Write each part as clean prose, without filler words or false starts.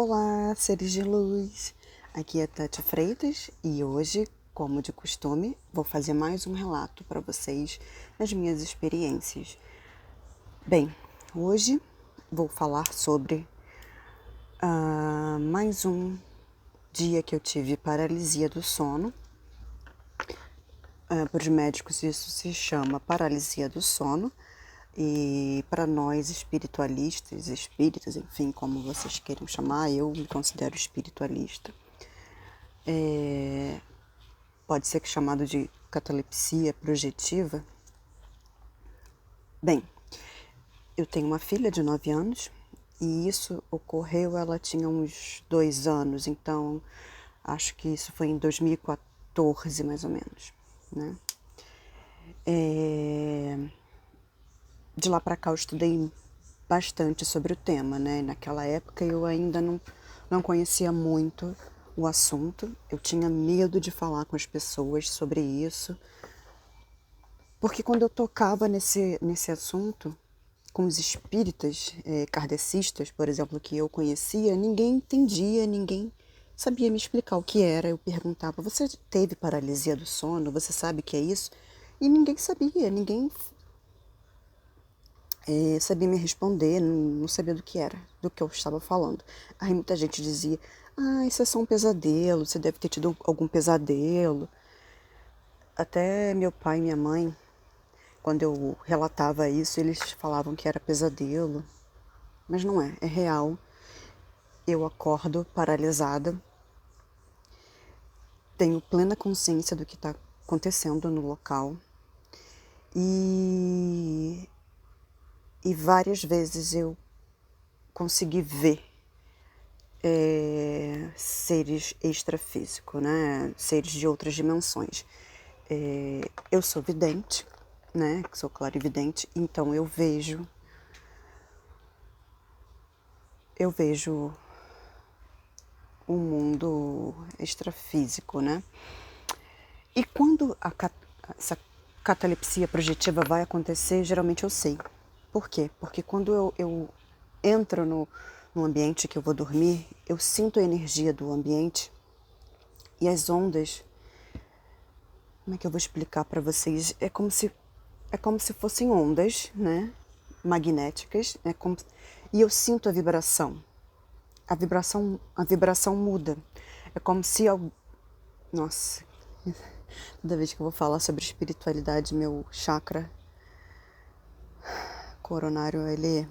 Olá, seres de luz! Aqui é Tati Freitas e hoje, como de costume, vou fazer mais um relato para vocês das minhas experiências. Bem, hoje vou falar sobre mais um dia que eu tive paralisia do sono. Para os médicos isso se chama paralisia do sono e para nós espiritualistas, espíritas, enfim, como vocês queiram chamar, eu me considero espiritualista. Pode ser chamado de catalepsia projetiva. Bem, eu tenho uma filha de 9 anos e isso ocorreu, ela tinha uns 2 anos, então acho que isso foi em 2014 mais ou menos, né? De lá para cá eu estudei bastante sobre o tema, né? Naquela época eu ainda não conhecia muito o assunto, eu tinha medo de falar com as pessoas sobre isso, porque quando eu tocava nesse assunto, com os espíritas kardecistas, por exemplo, que eu conhecia, ninguém entendia, ninguém sabia me explicar o que era. Eu perguntava, você teve paralisia do sono? Você sabe o que é isso? E ninguém sabia, ninguém sabia me responder, não sabia do que era, do que eu estava falando. Aí muita gente dizia, isso é só um pesadelo, você deve ter tido algum pesadelo. Até meu pai e minha mãe, quando eu relatava isso, eles falavam que era pesadelo. Mas não é, é real. Eu acordo paralisada, tenho plena consciência do que está acontecendo no local e várias vezes eu consegui ver seres extrafísicos, né? Seres de outras dimensões. Eu sou vidente, né? Sou clarividente, então eu vejo um mundo extrafísico, né? E quando essa catalepsia projetiva vai acontecer, geralmente eu sei. Por quê? Porque quando eu entro no ambiente que eu vou dormir, eu sinto a energia do ambiente e as ondas. Como é que eu vou explicar para vocês? É como se fossem ondas, né? Magnéticas. E eu sinto a vibração. A vibração muda. É como se nossa, toda vez que eu vou falar sobre espiritualidade, meu chakra coronário, ele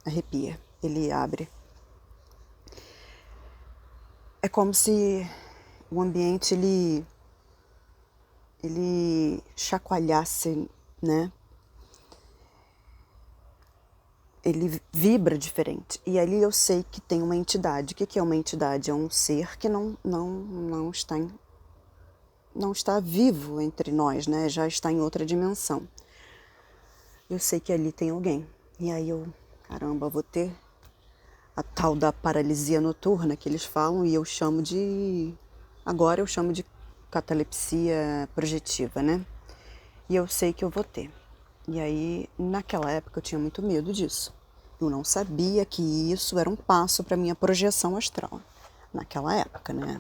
arrepia, ele abre. É como se o ambiente, ele chacoalhasse, né? Ele vibra diferente. E ali eu sei que tem uma entidade. O que é uma entidade? É um ser que não está vivo entre nós, né? Já está em outra dimensão. Eu sei que ali tem alguém. E aí caramba, vou ter a tal da paralisia noturna que eles falam e agora eu chamo de catalepsia projetiva, né? E eu sei que eu vou ter. E aí, naquela época, eu tinha muito medo disso. Eu não sabia que isso era um passo para minha projeção astral. Naquela época, né?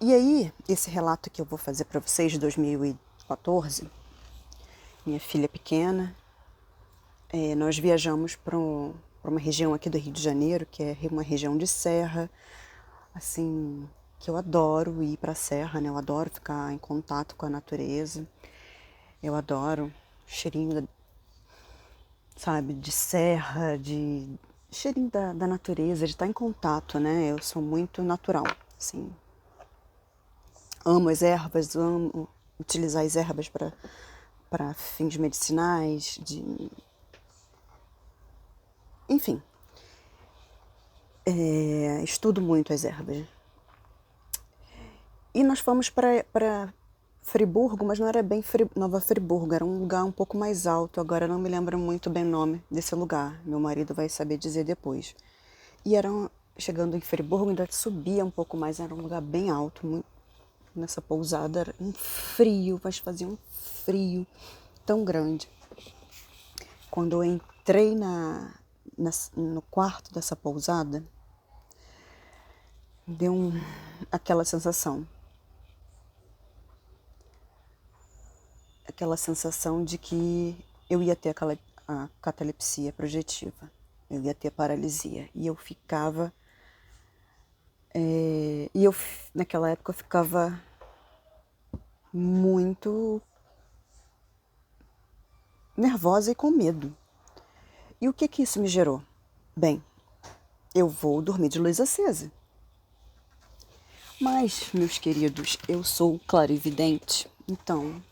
E aí, esse relato que eu vou fazer para vocês de 2014, minha filha pequena, nós viajamos para uma região aqui do Rio de Janeiro, que é uma região de serra, assim, que eu adoro ir para a serra, né? Eu adoro ficar em contato com a natureza. Eu adoro cheirinho, sabe, de serra, de cheirinho da natureza, de estar em contato, né? Eu sou muito natural, assim. Amo as ervas, amo utilizar as ervas para fins medicinais, enfim. Estudo muito as ervas. E nós fomos para Friburgo, mas não era bem Nova Friburgo, era um lugar um pouco mais alto. Agora eu não me lembro muito bem o nome desse lugar. Meu marido vai saber dizer depois. E chegando em Friburgo, ainda subia um pouco mais, era um lugar bem alto. Nessa pousada era um frio, mas fazia um frio tão grande. Quando eu entrei no quarto dessa pousada, deu aquela sensação. Aquela sensação de que eu ia ter a catalepsia projetiva, eu ia ter paralisia. E eu ficava... naquela época eu ficava muito nervosa e com medo. E o que que isso me gerou? Bem, eu vou dormir de luz acesa. Mas, meus queridos, eu sou clarividente, então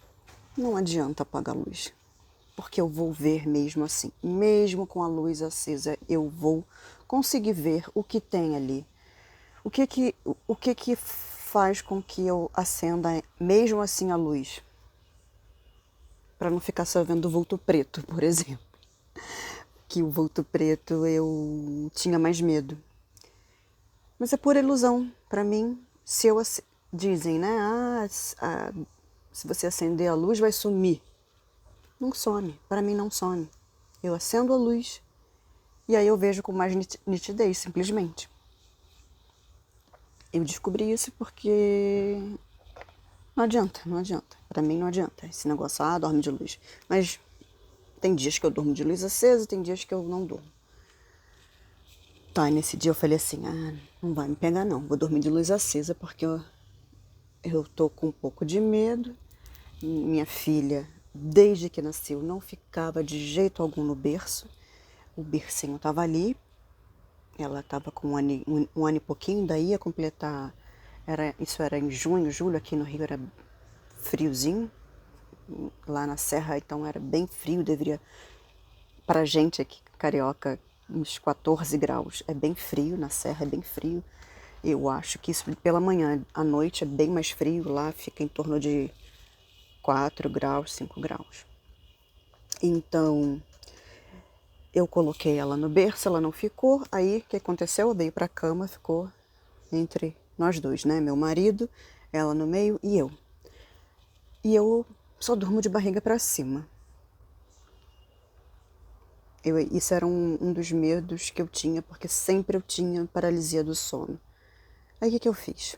não adianta apagar a luz, porque eu vou ver mesmo assim. Mesmo com a luz acesa, eu vou conseguir ver o que tem ali. O que que faz com que eu acenda mesmo assim a luz? Para não ficar só vendo o vulto preto, por exemplo. Que o vulto preto eu tinha mais medo. Mas é pura ilusão. Para mim, dizem, né? Se você acender a luz, vai sumir. Não some. Para mim, não some. Eu acendo a luz e aí eu vejo com mais nitidez, simplesmente. Eu descobri isso porque não adianta, não adianta. Para mim, não adianta. Esse negócio, dorme de luz. Mas tem dias que eu durmo de luz acesa, tem dias que eu não durmo. Tá, e nesse dia eu falei assim, não vai me pegar não, vou dormir de luz acesa porque eu tô com um pouco de medo. Minha filha, desde que nasceu, não ficava de jeito algum no berço. O bercinho tava ali, ela tava com um ano e pouquinho, daí ia completar, isso era em junho, julho, aqui no Rio era friozinho. Lá na Serra, então era bem frio, pra gente aqui, carioca, uns 14 graus. É bem frio, na Serra é bem frio. Eu acho que isso pela manhã, à noite é bem mais frio, lá fica em torno de 4 graus, 5 graus. Então, eu coloquei ela no berço, ela não ficou. Aí, o que aconteceu? Eu veio pra cama, ficou entre nós dois, né? Meu marido, ela no meio e eu. E eu só durmo de barriga pra cima. Isso era um dos medos que eu tinha, porque sempre eu tinha paralisia do sono. Aí o que eu fiz?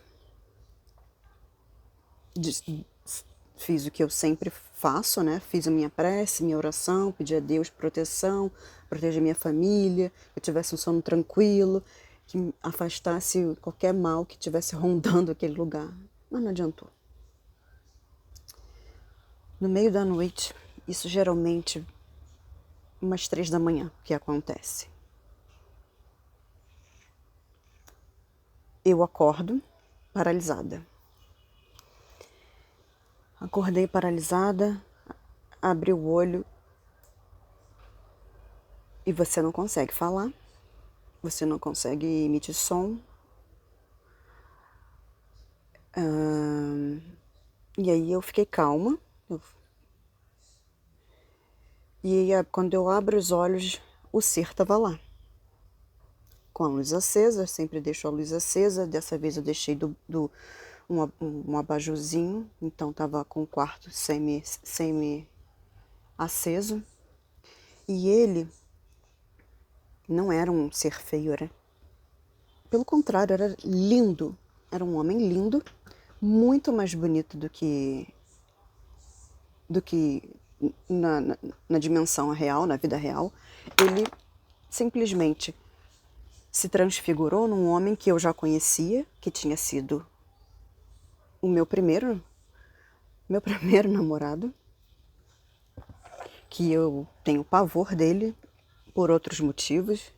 Fiz o que eu sempre faço, né? Fiz a minha prece, minha oração, pedi a Deus proteção, proteger minha família, que eu tivesse um sono tranquilo, que afastasse qualquer mal que estivesse rondando aquele lugar. Mas não adiantou. No meio da noite, isso geralmente umas 3 da manhã que acontece. Eu acordo paralisada. Acordei paralisada, abri o olho e você não consegue falar, você não consegue emitir som. E aí eu fiquei calma. E aí, quando eu abro os olhos, o ser estava lá. Com a luz acesa, eu sempre deixo a luz acesa. Dessa vez eu deixei um abajurzinho, então estava com o quarto semi-aceso. E ele não era um ser feio, era... Pelo contrário, era lindo. Era um homem lindo, muito mais bonito do que na dimensão real, na vida real. Ele simplesmente se transfigurou num homem que eu já conhecia, que tinha sido o meu primeiro namorado, que eu tenho pavor dele por outros motivos,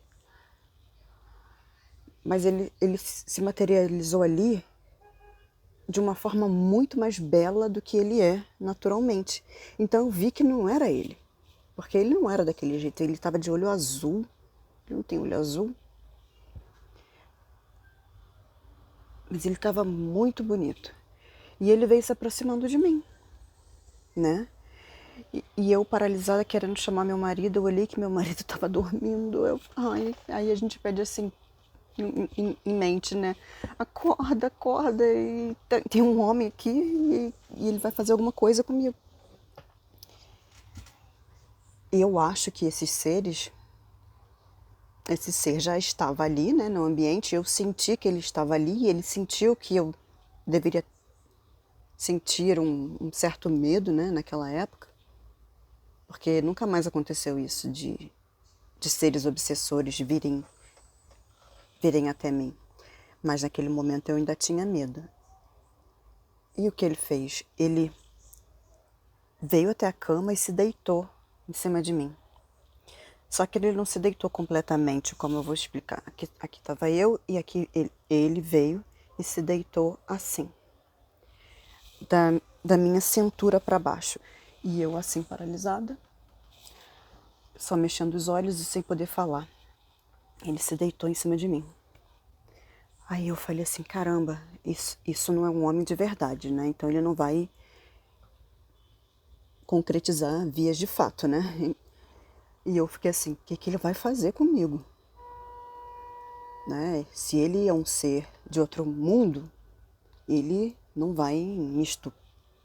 mas ele se materializou ali de uma forma muito mais bela do que ele é naturalmente. Então eu vi que não era ele, porque ele não era daquele jeito, ele estava de olho azul, ele não tem olho azul, mas ele estava muito bonito. E ele veio se aproximando de mim, né? E eu paralisada querendo chamar meu marido, eu olhei que meu marido estava dormindo. Aí a gente pede assim, em mente, né? Acorda, acorda. E tem um homem aqui e ele vai fazer alguma coisa comigo. E eu acho que esses seres, esse ser já estava ali, né, no ambiente, eu senti que ele estava ali, e ele sentiu que eu deveria sentir um certo medo, né, naquela época, porque nunca mais aconteceu isso de seres obsessores virem até mim. Mas naquele momento eu ainda tinha medo. E o que ele fez? Ele veio até a cama e se deitou em cima de mim. Só que ele não se deitou completamente, como eu vou explicar. Aqui estava eu e aqui ele veio e se deitou assim, da minha cintura para baixo. E eu assim paralisada, só mexendo os olhos e sem poder falar. Ele se deitou em cima de mim. Aí eu falei assim, caramba, isso não é um homem de verdade, né? Então ele não vai concretizar vias de fato, né? E eu fiquei assim, o que ele vai fazer comigo? Né? Se ele é um ser de outro mundo, ele não vai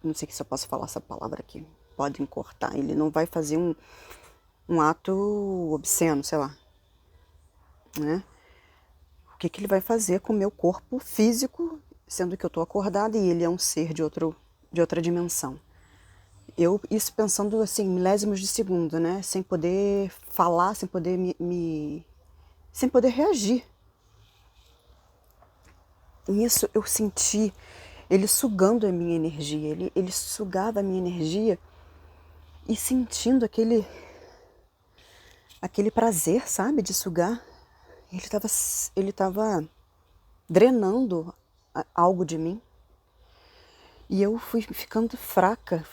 não sei se eu posso falar essa palavra aqui, podem cortar, ele não vai fazer um ato obsceno, sei lá, né? O que ele vai fazer com o meu corpo físico, sendo que eu estou acordada e ele é um ser de outra dimensão. Isso pensando assim, milésimos de segundo, né? Sem poder falar, sem poder sem poder reagir. Nisso eu senti ele sugando a minha energia, ele sugava a minha energia e sentindo aquele prazer, sabe, de sugar. Ele tava drenando algo de mim. E eu fui ficando fraca,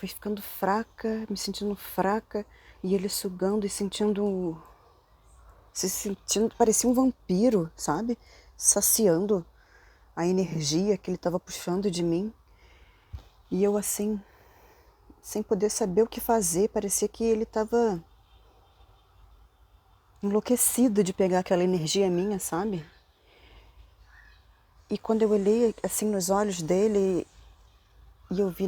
me sentindo fraca, e ele sugando e se sentindo, parecia um vampiro, sabe? Saciando a energia que ele estava puxando de mim. E eu assim, sem poder saber o que fazer, parecia que ele estava enlouquecido de pegar aquela energia minha, sabe? E quando eu olhei assim nos olhos dele, e eu vi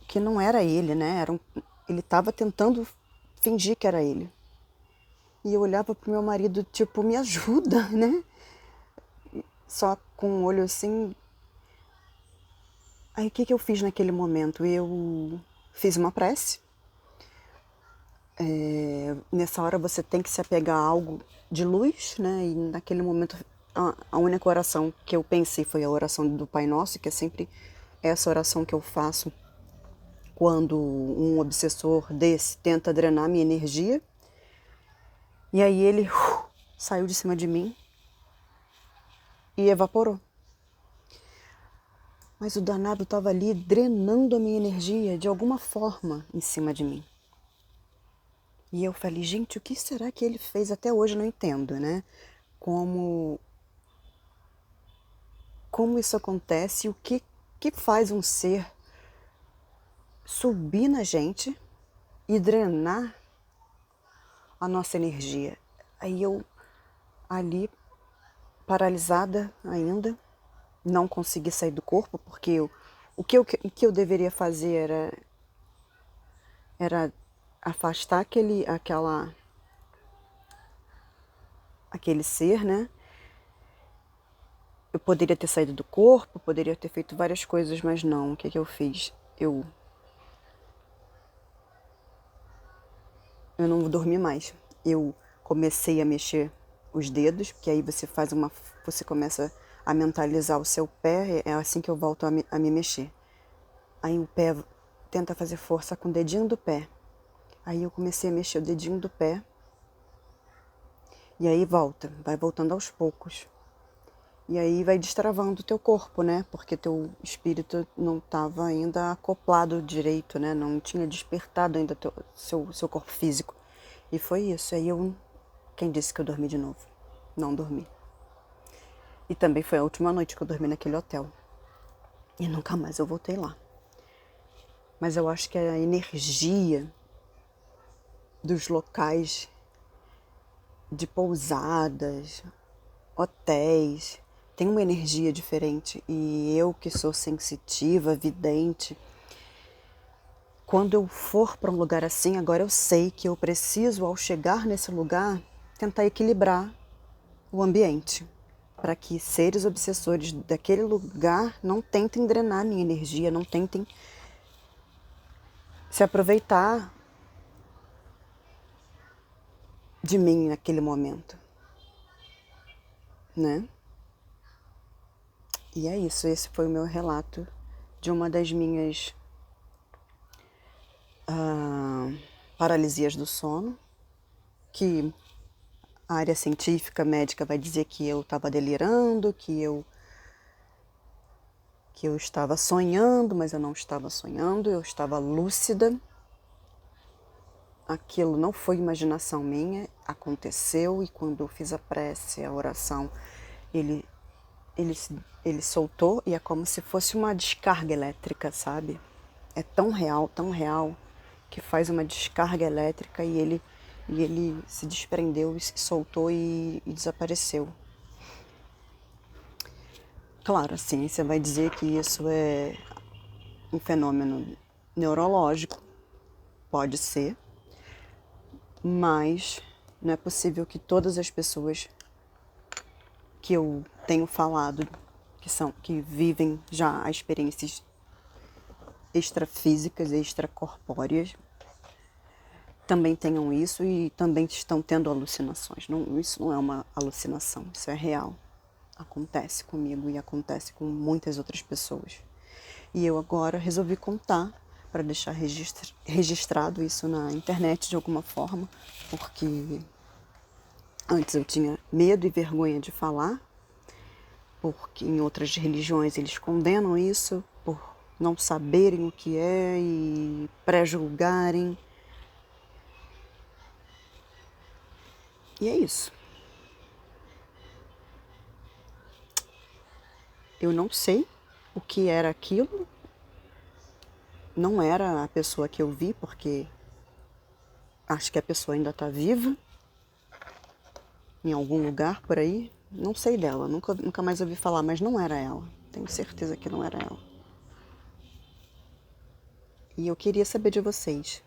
que não era ele, né? Ele estava tentando fingir que era ele. E eu olhava pro meu marido, tipo, me ajuda, né? Só com um olho assim. Aí o que eu fiz naquele momento? Eu fiz uma prece. Nessa hora você tem que se apegar a algo de luz, né? E naquele momento a única oração que eu pensei foi a oração do Pai Nosso, que é sempre essa oração que eu faço quando um obsessor desse tenta drenar minha energia. E aí ele saiu de cima de mim e evaporou. Mas o danado estava ali drenando a minha energia de alguma forma em cima de mim. E eu falei, gente, o que será que ele fez? Até hoje eu não entendo, né? Como isso acontece, o que faz um ser subir na gente e drenar a nossa energia. Aí eu, ali, paralisada ainda, não consegui sair do corpo, porque o que eu deveria fazer era afastar aquele ser, né? Eu poderia ter saído do corpo, poderia ter feito várias coisas, mas não. O que eu fiz? Eu não dormi mais. Eu comecei a mexer os dedos, porque aí você começa a mentalizar o seu pé, é assim que eu volto a me mexer. Aí o pé tenta fazer força com o dedinho do pé. Aí eu comecei a mexer o dedinho do pé. E aí vai voltando aos poucos. E aí vai destravando o teu corpo, né? Porque teu espírito não estava ainda acoplado direito, né? Não tinha despertado ainda seu corpo físico. E foi isso. Aí quem disse que eu dormi de novo? Não dormi. E também foi a última noite que eu dormi naquele hotel. E nunca mais eu voltei lá. Mas eu acho que a energia dos locais de pousadas, hotéis, tem uma energia diferente. E eu que sou sensitiva, vidente, quando eu for para um lugar assim, agora eu sei que eu preciso, ao chegar nesse lugar, tentar equilibrar o ambiente, para que seres obsessores daquele lugar não tentem drenar minha energia, não tentem se aproveitar de mim naquele momento, né? E é isso, esse foi o meu relato de uma das minhas paralisias do sono, que a área científica médica vai dizer que eu estava delirando, que eu estava sonhando, mas eu não estava sonhando, eu estava lúcida. Aquilo não foi imaginação minha, aconteceu, e quando eu fiz a prece, a oração, ele, ele soltou, e é como se fosse uma descarga elétrica, sabe? É tão real, que faz uma descarga elétrica e ele se desprendeu, e se soltou e desapareceu. Claro, a ciência vai dizer que isso é um fenômeno neurológico, pode ser, mas não é possível que todas as pessoas que eu tenho falado, que vivem já as experiências extrafísicas e extracorpóreas, também tenham isso e também estão tendo alucinações. Não, isso não é uma alucinação, isso é real. Acontece comigo e acontece com muitas outras pessoas. E eu agora resolvi contar para deixar registrado isso na internet de alguma forma, porque antes eu tinha medo e vergonha de falar, porque em outras religiões eles condenam isso por não saberem o que é e pré-julgarem. E é isso. Eu não sei o que era aquilo, não era a pessoa que eu vi, porque acho que a pessoa ainda está viva, em algum lugar por aí. Não sei dela, nunca mais ouvi falar, mas não era ela. Tenho certeza que não era ela. E eu queria saber de vocês.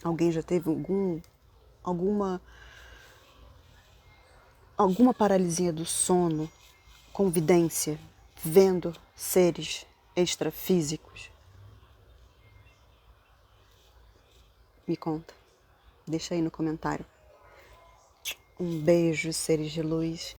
Alguém já teve alguma paralisia do sono, com vidência, vendo seres extrafísicos? Me conta. Deixa aí no comentário. Um beijo, seres de luz.